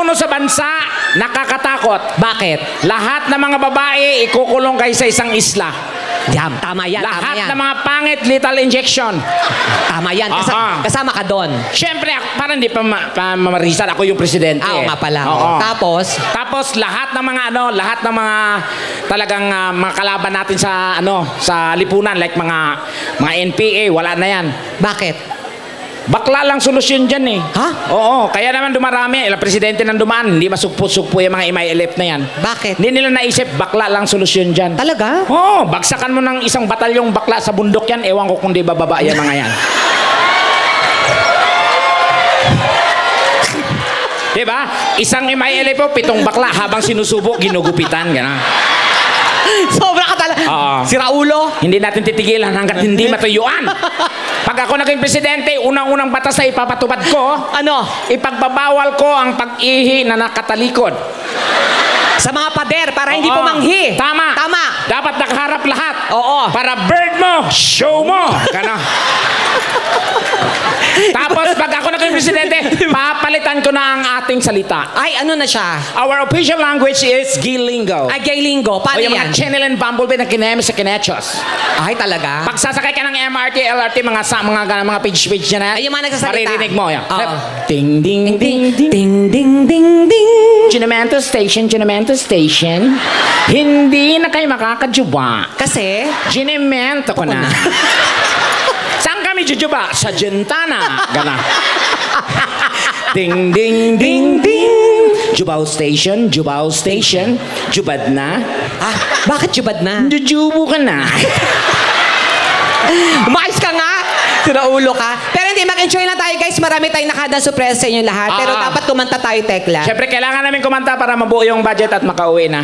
mamumuno sa bansa, nakakatakot. Bakit? Lahat ng mga babae, ikukulong kayo sa isang isla. Yan, tama yan, tama Lahat yan. ng mga pangit, lethal injection. Tama yan, kasama ka doon. Siyempre, parang hindi pa mamarisan. Ako yung presidente. Oo nga pala. Oo. Tapos, lahat ng mga lahat ng mga talagang mga kalaban natin sa sa lipunan like mga NPA, wala na yan. bakit? Bakla lang solusyon dyan eh. Ha? Oo, kaya naman dumarami. Ilang presidente nang dumaan, hindi masugpo-sugpo yung mga MILF na yan. Bakit? Hindi nila naisip, bakla lang solusyon dyan. Talaga? Oo, bagsakan mo ng isang batalyong bakla sa bundok yan, ewan ko kung di bababa yan mga yan. Diba? Isang MILF po, 7 bakla habang sinusubo, ginugupitan. Gana. Sobra ka talaga. Oo. Sira ulo. Hindi natin titigilan hanggat hindi matuyuan. Pag ako naging presidente, unang-unang batas na ipapatupad ko, Ano? ipagbabawal ko ang pag-ihi na nakatalikod. Sa mga pader, para hindi Oo. pumanghi. Tama. Tama. Dapat nakaharap lahat. Oo. Para bird mo, show mo. Gana. Tapos pag ako naging presidente, papalitan ko na ang ating salita. Ay, ano na siya? Our official language is Gilingo. Ay, gay linggo. O Paano yung yan? mga channel and bumblebee na kinemis sa kinechos. Ay, talaga? Pag sasakay ka ng MRT, LRT, mga page dyan na, Ay, yung mga nagsasalita. maririnig mo yan. Oo. Ding, ding, ding, ding. Ding, ding, ding, ding. Ginamento Station, Ginamento Station. Hindi na kayo makakajuba. Kasi, Ginamento ko na. Saan kami jujuba? Sa Gentana. Gana. Ding, ding, ding, ding. Jubao Station, Jubao Station. Jubad na. bakit jubad na? Jujubo ka na. Umayos ka nga! Sira ulo ka. Pero hindi, mag-enjoy lang tayo guys. Marami tayong nakada-surprise sa inyo lahat. Pero dapat kumanta tayo, Tekla. Siyempre, kailangan namin kumanta para mabuo yung budget at makauwi na.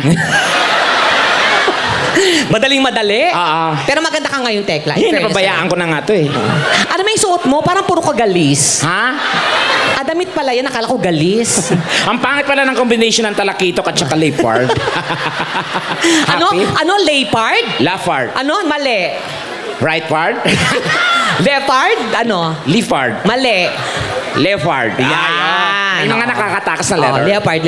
Madaling-madali. Oo. Pero maganda ka ngayon, Tekla. Hindi, napabayaan ko na nga to eh. Ano may suot mo? Parang puro ka galis. Ha? Damit pala yan. Nakala ko galis. Ang pangit pala ng combination ng talakitok at saka leopard. Ano? Happy? Ano? Leopard? Leopard. Ano? Mali. Right part? Leopard? Ano? Leopard. Mali. Leopard. Yan. May mga nakakatakas na letter. Leopard.